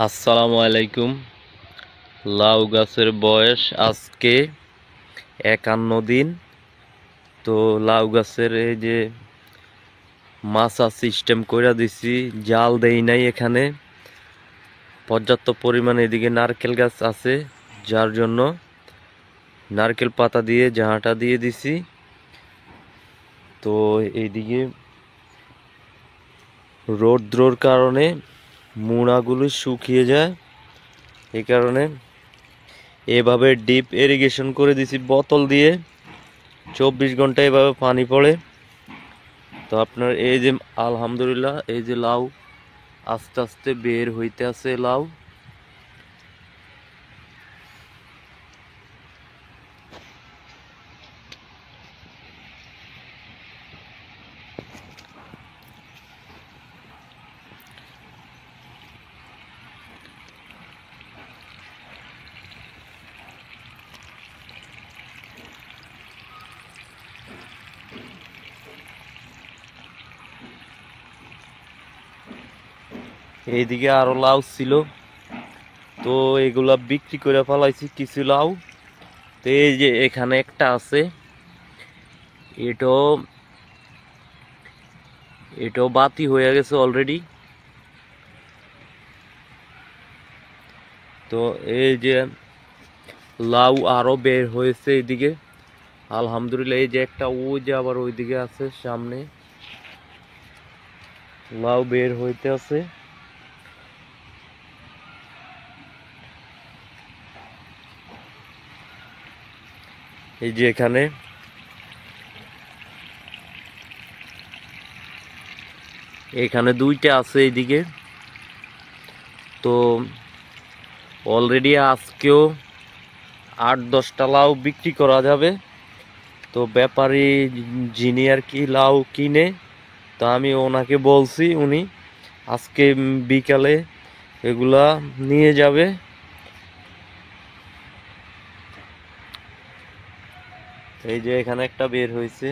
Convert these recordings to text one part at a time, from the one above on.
আসসালামু আলাইকুম। লাউ গাছের বয়স আজকে 51 দিন। তো লাউ গাছের এই যে মাচা সিস্টেম কইরা দিছি, জাল দেই নাই। এখানে পর্যাপ্ত পরিমাণে এদিকে নারকেল গাছ আছে, যার জন্য নারকেল পাতা দিয়ে জাহাটা দিয়ে দিছি। তো এইদিকে রৌদ্রর কারণে মুড়াগুলো শুকিয়ে যায়, এই কারণে এভাবে ডিপ ইরিগেশন করে দিছি বোতল দিয়ে। 24 ঘন্টা এভাবে পানি পড়ে। তো আপনার এই যে আলহামদুলিল্লাহ, এই যে লাউ আস্তে আস্তে বের হইতে আছে লাউ। এইদিকে আরো লাউ ছিল, তো এগুলা বিক্রি করে ফেলাইছি কিছু লাউ। তো এই যে এখানে একটা আছে, এটাও এটাও বাতি হয়ে গেছে অলরেডি। তো এই যে লাউ আরো বের হয়েছে এইদিকে আলহামদুলিল্লাহ। এই যে একটা, ওই যে আবার ওইদিকে আছে সামনে লাউ বের হইতে আছে। এই যে এখানে দুইটা আছে এইদিকে। তো অলরেডি আজকেও 8-10টা লাউ বিক্রি করা যাবে। তো ব্যাপারী যিনি আর কি লাউ কিনে, তো আমি ওনাকে বলছি, উনি আজকে বিকালে এগুলা নিয়ে যাবে। এই যে এখানে একটা বের হয়েছে।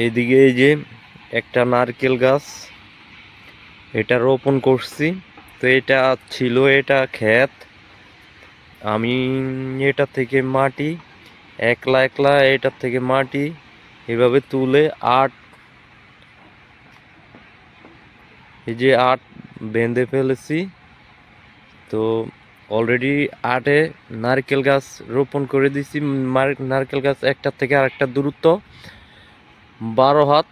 এইদিকে এই যে একটা নারকেল গাছ, এটা রোপণ করছি। তো এটা ছিল, এটা ক্ষেত। আমি এটা থেকে মাটি একলা একলা এটার থেকে মাটি এভাবে তুলে এই যে বেঁধে ফেলেছি। তো অলরেডি 8-এ নারকেল গাছ রোপণ করে দিছি। নারকেল গাছ একটার থেকে আরেকটা দূরত্ব 12 হাত।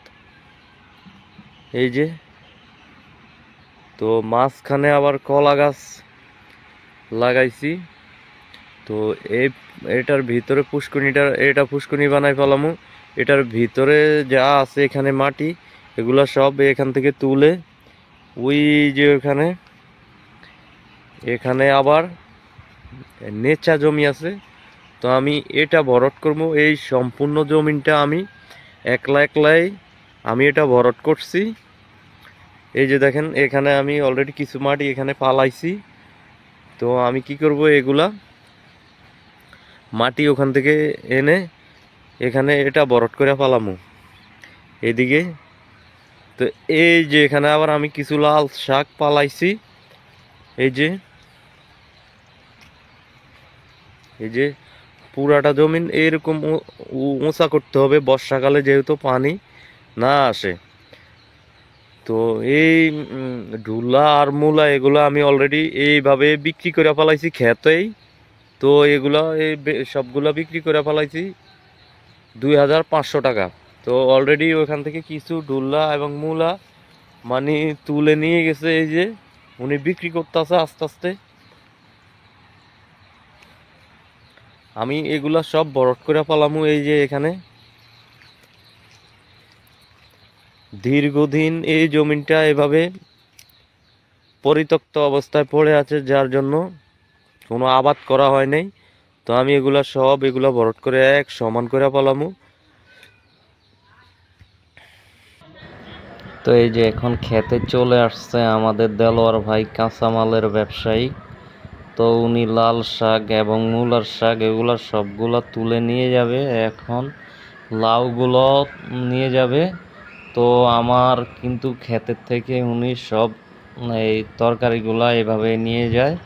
এই যে, তো মাঝখানে আবার কলা গাছ লাগাইছি। তো এটার ভিতরে এটা পুষ্করণী বানাই ফেলামু। এটার ভিতরে যা আছে এখানে মাটি, এগুলা সব এখান থেকে তুলে ওই যে এখানে আবার নেচা জমি আছে। তো আমি এটা ভরাট করবো। এই সম্পূর্ণ জমিনটা আমি একলাই আমি এটা ভরাট করছি। এই যে দেখেন, এখানে আমি অলরেডি কিছু মাটি এখানে পালাইছি। তো আমি কি করব, এগুলা মাটি ওখান থেকে এনে এখানে এটা ভরাট করে পালামু এদিকে। তো এই যে এখানে আবার আমি কিছু লাল শাক পালাইছি। এই যে পুরাটা জমিন এরকম উঁচা করতে হবে বর্ষাকালে, যেহেতু পানি না আসে। তো এই ঢুলা আর মূলা এগুলো আমি অলরেডি এইভাবে বিক্রি করে ফেলাইছি ক্ষেতেই। তো এগুলা সবগুলা বিক্রি করে ফেলাইছি 2500 টাকা। তো অলরেডি ওখান থেকে কিছু ঢুলা এবং মূলা মানে তুলে নিয়ে গেছে। এই যে উনি বিক্রি করতেছে আস্তে আস্তে। আমি এগুলা সব ভরাট করে ফেলামু। এই যে এখানে দীর্ঘদিন এই জমিনটা এভাবে পরিত্যক্ত অবস্থায় পড়ে আছে, যার জন্য কোনো আবাদ করা হয় নাই। তো আমি এগুলা ভরাট করে সমান করে ফেলামু। তো এই যে এখন খেতে চলে আসছে আমাদের দেলোয়ার ভাই, কাঁচামালের ব্যবসায়ী। তো উনি লাল শাক এবং মূলার শাক এগুলা সবগুলা তুলে নিয়ে যাবে। এখন লাউগুলো নিয়ে যাবে। তো আমার কিন্তু ক্ষেতের থেকে উনি সব এই তরকারিগুলা এভাবে নিয়ে যায়।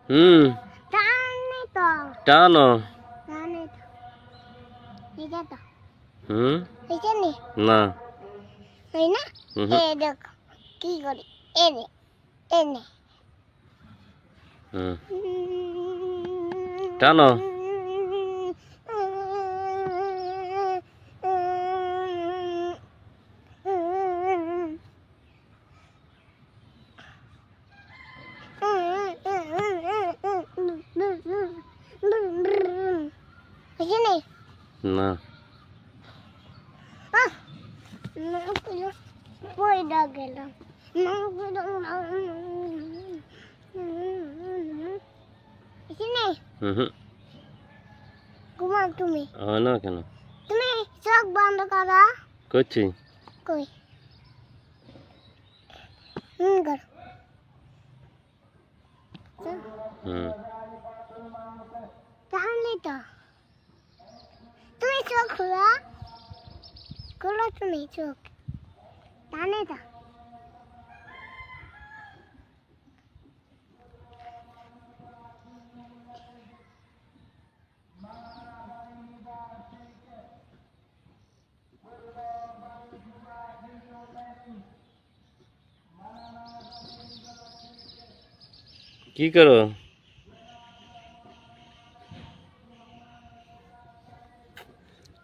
হুম টানো। হুম না হুম টানো। না হুম ঘুমাও তুমি হয় না কেন তুমি চোখ বন্ধ করো করছি। কই করো হুম তাহলে তো তুমি চোখ খোলো খোলো তুমি চোখ তাহলে তো কি করো?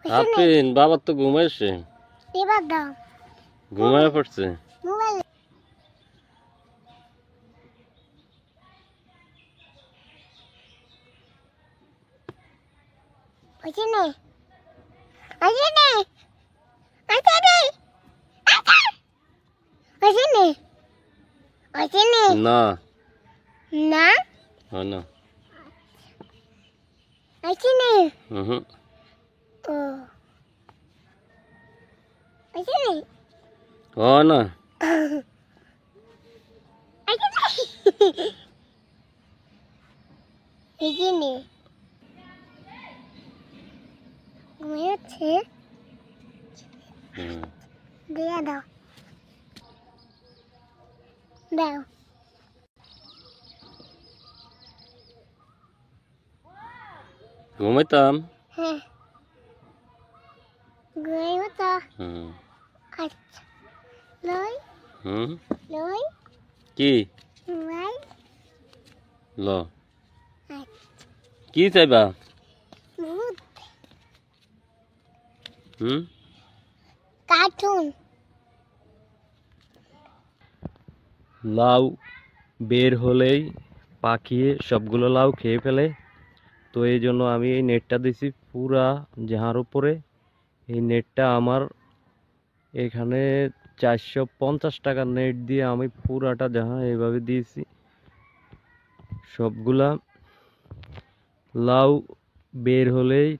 আপিন বাবার তো ঘুমাইছে, এবার দাও ঘুমায় পড়ছে। মোবাইল ওইখানে ওইখানে ওইখানে ওইখানে ওইখানে না না হয় না। ওইখানে হুম ও ওইখানে হয় না। ওইখানে ঘুমিয়েছে হুম দিয়ে দাও দাও ঘুমাইতাম। হ্যাঁ ঘুমিয়ে তো হুম আচ্ছা লই হুম লই কি মোবাইল ল আচ্ছা কি চাইবা? ভূত হুম কার্টুন লাউ বের হলেই পাখি সবগুলো লাউ খেয়ে ফেলে, তো এই জন্য আমি এই নেটটা দিছি পুরা যাহার উপরে। এই নেটটা আমার এখানে 450 টাকার নেট দিয়ে আমি পুরাটা যাহা এইভাবে দিয়েছি। সবগুলা লাউ বের হলেই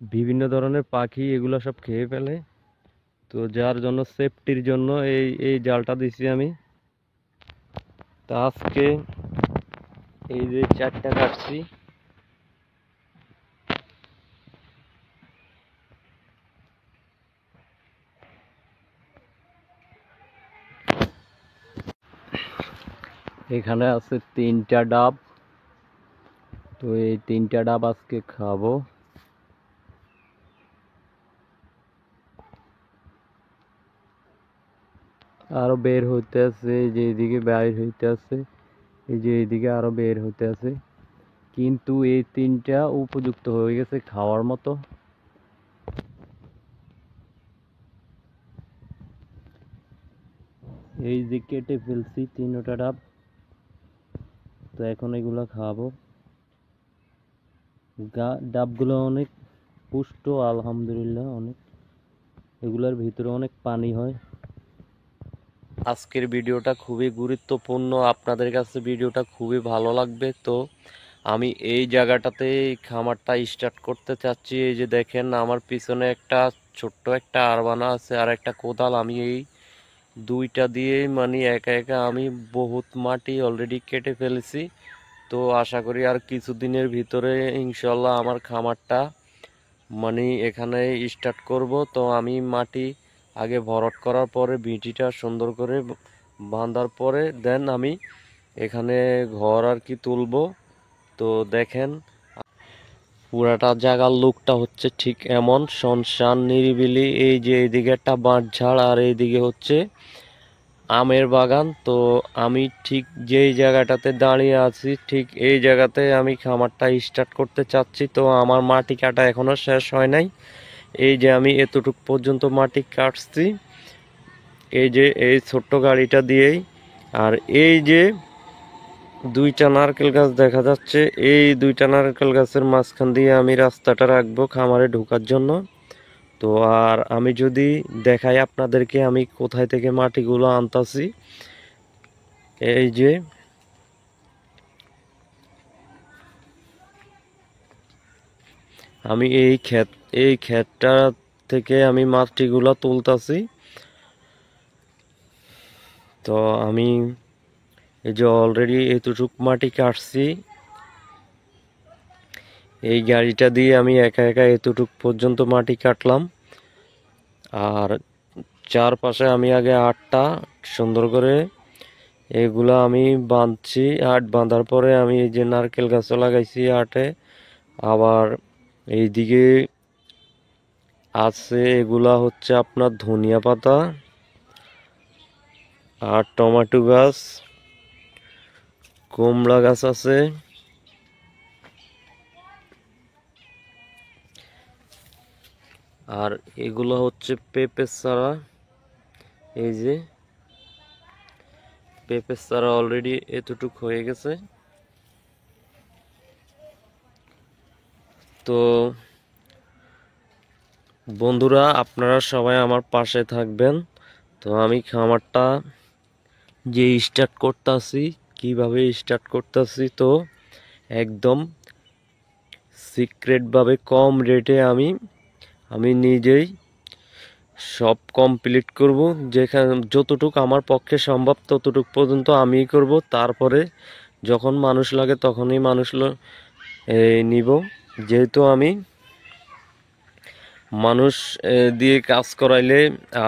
বিভিন্ন ধরনের পাখি এগুলো সব খেয়ে ফেলে, তো যার জন্য সেফটির জন্য এই এই জালটা দিছি আমি। তা আজকে এই যে 4টা কাটছি, এখানে আছে 3টা ডাব, তো এই 3টা ডাব আজকে খাবো। আরো বের হইতে আছে, এই যে এইদিকে বের হইতে আছে, এই যে এইদিকে আরো বের হইতে আছে, কিন্তু এই 3টা উপযুক্ত হয়ে গেছে খাওয়ার মতো। এই যে কেটে ফেলছি 3টা ডাব, তো এখন এগুলা খাবো। ডাবগুলো অনেক পুষ্ট আলহামদুলিল্লাহ, অনেক এগুলার ভিতরে অনেক পানি হয়। আজকের ভিডিওটা খুবই গুরুত্বপূর্ণ, আপনাদের কাছে ভিডিওটা খুবই ভালো লাগবে। তো আমি এই জায়গাটাতে খামারটা স্টার্ট করতে চাচ্ছি। এই যে দেখেন আমার পিছনে একটা ছোট্ট একটা আরবানা আছে আর একটা কোদাল, আমি এই দুইটা দিয়ে মানে একা একা আমি বহুত মাটি অলরেডি কেটে ফেলেছি। তো আশা করি আর কিছুদিনের ভিতরে ইনশাল্লাহ আমার খামারটা মানে এখানে স্টার্ট করব। তো আমি মাটি আগে ভরাট করার পরে ভিটিটা সুন্দর করে বাঁধার পরে দেন আমি এখানে ঘর আর কি তুলবো। তো দেখেন পুরাটা জায়গার লুকটা হচ্ছে ঠিক এমন শুনশান নিরিবিলি। এই যে এইদিকে একটা বাঁশঝাড় আর এইদিকে হচ্ছে আমের বাগান। তো আমি ঠিক যেই জায়গাটাতে দাঁড়িয়ে আছি ঠিক এই জায়গাতে আমি খামারটা স্টার্ট করতে চাচ্ছি। তো আমার মাটি কাটা এখনো শেষ হয় নাই। এই যে আমি এতটুক পর্যন্ত মাটি কাটছি এই যে এই ছোট্ট গাড়িটা দিয়েই। আর এই যে দুইটা নারকেল গাছ দেখা যাচ্ছে, এই দুইটা নারকেল গাছের মাঝখান দিয়ে আমি রাস্তাটা রাখবো খামারে ঢোকার জন্য। তো আর আমি যদি দেখাই আপনাদেরকে আমি কোথায় থেকে মাটিগুলো আনতাছি, এই যে আমি এই ক্ষেতটা থেকে আমি মাটিগুলো তুলতাছি। তো আমি এই যে অলরেডি এতটুক মাটি কাটছি, এই গাড়িটা দিয়ে আমি একা একা এতটুক পর্যন্ত মাটি কাটলাম। আর চারপাশে আমি আগে আটটা সুন্দর করে এগুলা আমি বাঁধছি। আট বাঁধার পরে আমি এই যে নারকেল গাছও লাগাইছি আটে। আবার এইদিকে আছে এগুলা হচ্ছে আপনার ধনিয়া পাতা আর টমেটো গাছ, কুমড়া গাছ আছে। আর এগুলো হচ্ছে পেঁপের চারা। এই যে পেঁপের চারা অলরেডি এতটুক হয়ে গেছে। তো বন্ধুরা আপনারা সবাই আমার পাশে থাকবেন। তো আমি খামারটা যে স্টার্ট করতেছি, কিভাবে স্টার্ট করতেছি, তো একদম সিক্রেটভাবে কম রেটে আমি নিজেই সব কমপ্লিট করব। যেখানে যতটুক আমার পক্ষে সম্ভব ততটুক পর্যন্ত আমিই করব। তারপরে যখন মানুষ লাগে তখনই মানুষ নিব। যেহেতু আমি মানুষ দিয়ে কাজ করাইলে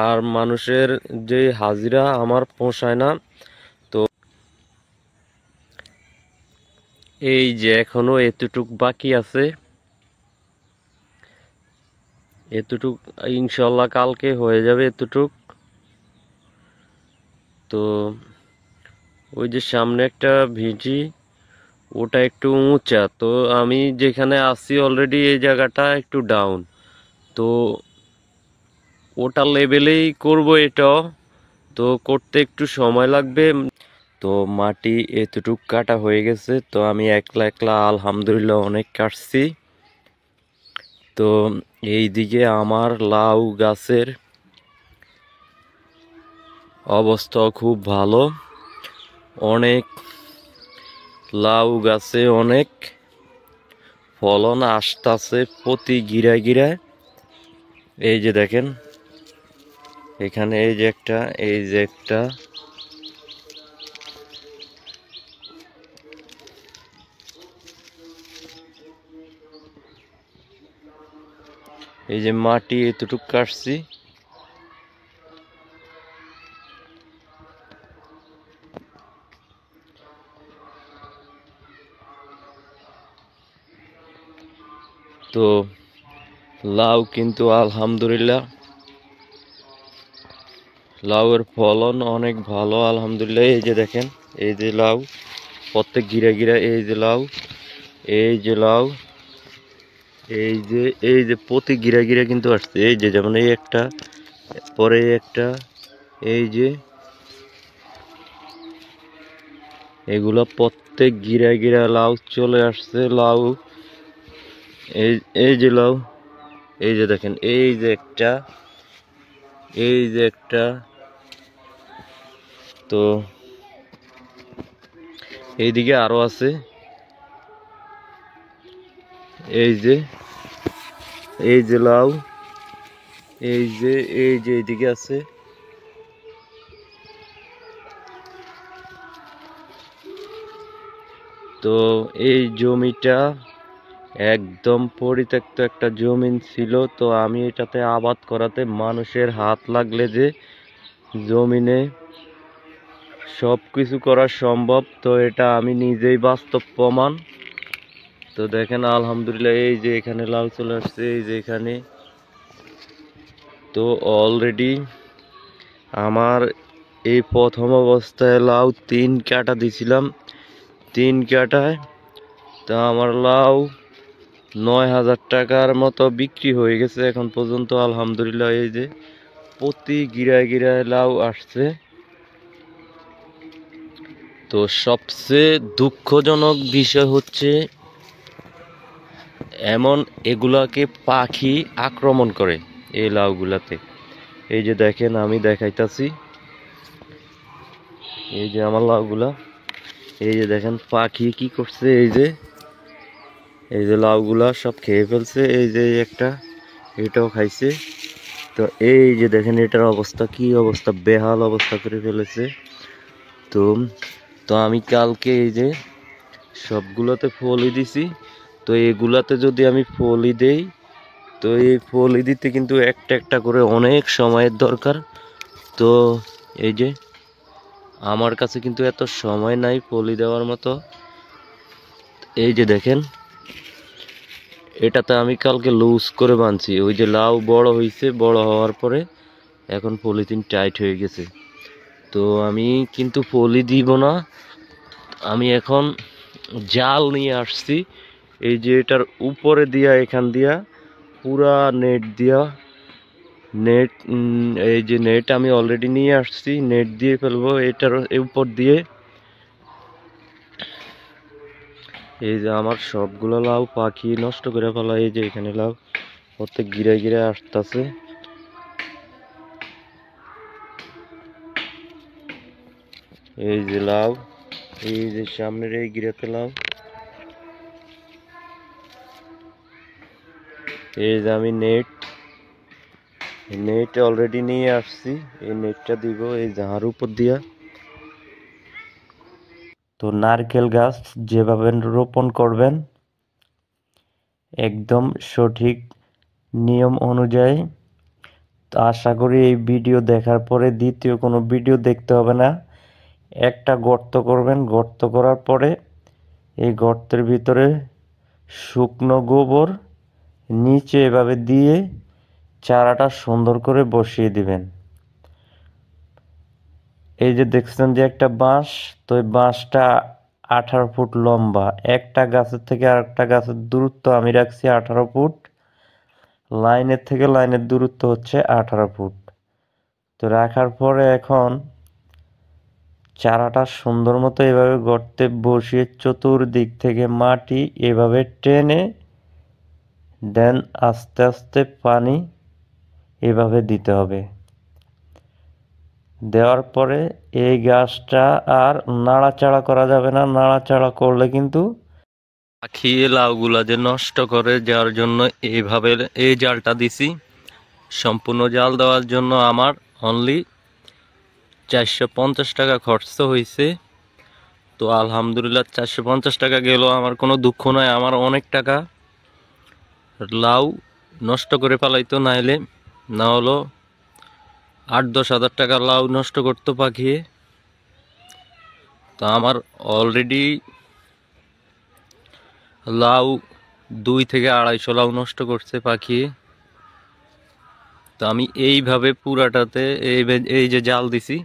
আর মানুষের যে হাজিরা আমার পোষায় না। তো এই যে এখনো এতটুক বাকি আছে, এতটুক ইনশাল্লাহ কালকে হয়ে যাবে এতটুক। তো ওই যে সামনে একটা ভিটি, ওটা একটু উঁচা। তো আমি যেখানে আছি অলরেডি এই জায়গাটা একটু ডাউন। তো ওটা লেভেলেই করব এটাও। তো করতে একটু সময় লাগবে। তো মাটি এতটুক কাটা হয়ে গেছে। তো আমি একলা একলা আলহামদুলিল্লাহ অনেক কাটছি। তো এই দিকে আমার লাউ গাছের অবস্থা খুব ভালো। অনেক লাউ গাছে অনেক ফলন আসতেছে প্রতি গিরায় গিরায়। এই যে দেখেন এখানে এই যে একটা, এই যে একটা, এই যে মাটি এতটুক কাটছি। তো লাউ কিন্তু আলহামদুলিল্লাহ লাউয়ের ফলন অনেক ভালো আলহামদুলিল্লাহ। এই যে দেখেন এই যে লাউ প্রত্যেক গিরা গিরা, এই যে লাউ, এই যে লাউ, এই যে প্রতি গিরা গিরা কিন্তু আসছে। এই যে যেমন এই একটা, পরে একটা, এই যে এগুলো প্রত্যেক গিরা গিরা লাউ চলে আসছে। লাউ এই এই যে লাউ, এই যে দেখেন এই যে একটা, এই যে একটা। তো এইদিকে আরো আছে, এই যে এই যে লাউ, এই যে এইদিকে আছে। তো এই জমিটা একদম পরিত্যক্ত একটা জমি ছিল। তো আমি এটাতে আবাদ করাতে মানুষের হাত লাগলে যে জমিনে সব কিছু করা সম্ভব। তো এটা আমি নিজেই বাস্তব প্রমাণ। তো দেখেন আলহামদুলিল্লাহ এই যে এখানে লাউ চলে আসছে, এই যে এখানে। তো অলরেডি আমার এই প্রথম অবস্থায় লাউ 3 কাটা দিছিলাম, 3 কাটায় তা আমার লাউ 9,000 টাকার মতো বিক্রি হয়ে গেছে এখন পর্যন্ত আলহামদুলিল্লাহ। এই যে প্রতি গিরায় গিরায় লাউ আসছে। তো সবচেয়ে দুঃখজনক বিষয় হচ্ছে এমন এগুলাকে পাখি আক্রমণ করে এই লাউগুলাতে। এই যে দেখেন আমি দেখাইতাছি, এই যে আমার লাউগুলা, এই যে দেখেন পাখি কি করছে, এই যে লাউগুলা সব খেয়ে ফেলছে। এই যে একটা এটাও খাইছে। তো এই যে দেখেন এটার অবস্থা কি অবস্থা, বেহাল অবস্থা করে ফেলেছে। তো তো আমি কালকে এই যে সবগুলোতে ফলই দিছি। তো এগুলাতে যদি আমি ফলই দেই, তো এই ফলই দিতে কিন্তু একটা একটা করে অনেক সময়ের দরকার। তো এই যে আমার কাছে কিন্তু এত সময় নাই ফলই দেওয়ার মতো। এই যে দেখেন এটাতে আমি কালকে লুজ করে বাঁধছি। ওই যে লাউ বড় হয়েছে, বড় হওয়ার পরে এখন পলিথিন টাইট হয়ে গেছে। তো আমি কিন্তু পলি দিব না, আমি এখন জাল নিয়ে আসছি। এই যে এটার উপরে দিয়া, এখান দিয়া পুরা নেট দিয়া, নেট এই যে নেট আমি অলরেডি নিয়ে আসছি, নেট দিয়ে ফেলবো এটার উপর দিয়ে। এই যে আমার সবগুলো লাউ পাখি নষ্ট করে ফেলা। এই যে এখানে লাউ প্রত্যেক গিরায় গিরায় আসতেছে। এই যে লাউ, এই যে সামনের এই গিরাতে লাউ। এই যে আমি নেট অলরেডি নিয়ে আসছি, এই নেটটা দিব এই ঝাড়ুর উপর দিয়া। তো নারকেল গাছ যেভাবে রোপণ করবেন একদম সঠিক নিয়ম অনুযায়ী, তো আশা করি এই ভিডিও দেখার পরে দ্বিতীয় কোনো ভিডিও দেখতে হবে না। একটা গর্ত করবেন, গর্ত করার পরে এই গর্তের ভিতরে শুকনো গোবর নিচে এভাবে দিয়ে চারাটা সুন্দর করে বসিয়ে দিবেন। এই যে দেখছেন যে একটা বাঁশ, তো এই বাঁশটা 18 ফুট লম্বা। একটা গাছের থেকে আরেকটা গাছের দূরত্ব আমি রাখছি 18 ফুট, লাইনের থেকে লাইনের দূরত্ব হচ্ছে 18 ফুট। তো রাখার পরে এখন চারাটা সুন্দর মতো এভাবে গর্তে বসিয়ে চতুর্দিক থেকে মাটি এভাবে টেনে দেন, আস্তে আস্তে পানি এভাবে দিতে হবে। দেওয়ার পরে এই গাছটা আর নাড়াচাড়া করা যাবে না, নাড়াচাড়া করলে কিন্তু পাখি লাউগুলা যে নষ্ট করে, যার জন্য এইভাবে এই জালটা দিছি। সম্পূর্ণ জাল দেওয়ার জন্য আমার অনলি 450 টাকা খরচ হয়েছে। তো আলহামদুলিল্লাহ 450 টাকা গেল, আমার কোনো দুঃখ নয়। আমার অনেক টাকা লাউ নষ্ট করে ফেলাইতো, নাইলে না হলো 8-10 হাজার টাকা লাউ নষ্ট করতো পাখিয়ে। তো আমার অলরেডি লাউ 2 থেকে 250 লাউ নষ্ট করছে পাখি। তো আমি এইভাবে পুরাটাতে এই যে জাল দিছি,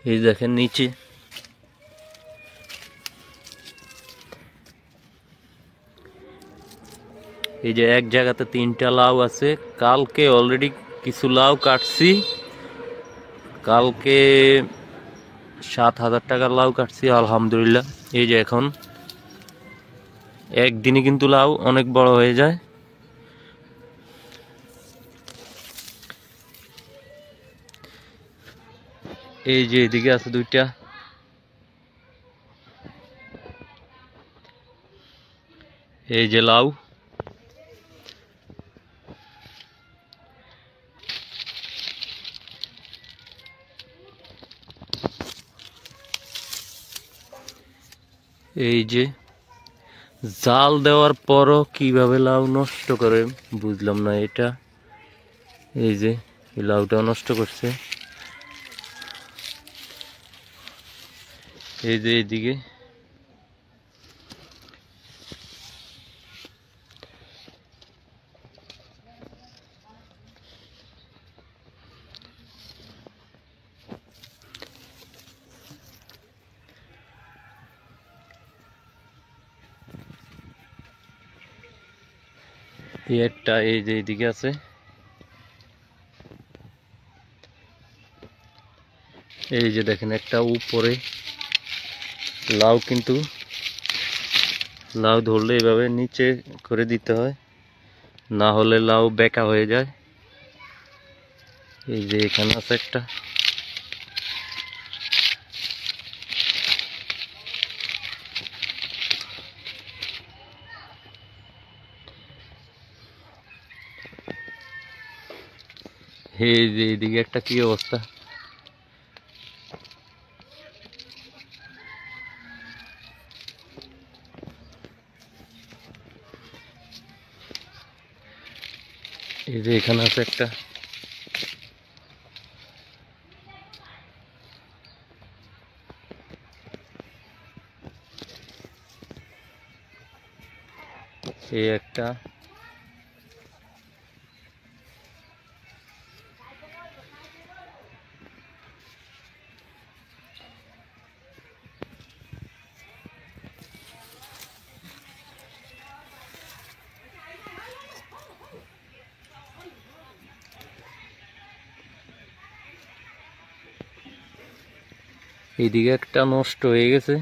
এই দেখেন নিচে এই যে এক জায়গাতে 3টা লাউ আছে। কালকে অলরেডি কিছু লাউ কাটছি, কালকে 7,000 টাকার লাউ কাটছি আলহামদুলিল্লাহ। এই যে এখন একদিনে কিন্তু লাউ অনেক বড় হয়ে যায়। এই যে এদিকে আছে 2টা, এই যে লাউ। এই যে জাল দেওয়ার পরও কিভাবে লাউ নষ্ট করে বুঝলাম না এটা। এই যে এই লাউটাও নষ্ট করছে। এই যে এইদিকে এই একটা, এই যে এইদিকে আছে। এই যে দেখেন একটা উপরে লাউ, কিন্তু লাউ ধরলে এভাবে নিচে করে দিতে হয়, না হলে লাউ বেঁকা হয়ে যায়। এই যে এখানে আছে একটা। এই যে এইদিকে একটা, কি অবস্থা। এই যে এখানে আছে একটা। এই একটা। এইদিকে একটা নষ্ট হয়ে গেছে।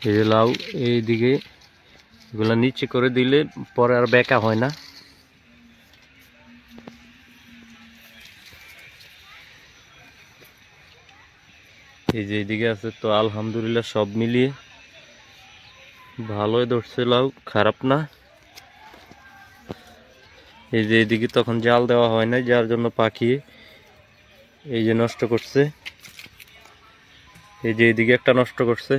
এই যে লাউ এইদিকে, এগুলা নিচে করে দিলে পরে আর বেঁকা হয় না। এই যে এইদিকে আছে। তো আলহামদুলিল্লাহ সব মিলিয়ে ভালোই ধরছে লাউ, খারাপ না। এই যে এইদিকে তখন জাল দেওয়া হয় না, যার জন্য পাখি এই যে নষ্ট করছে। এই যে এইদিকে একটা নষ্ট করছে।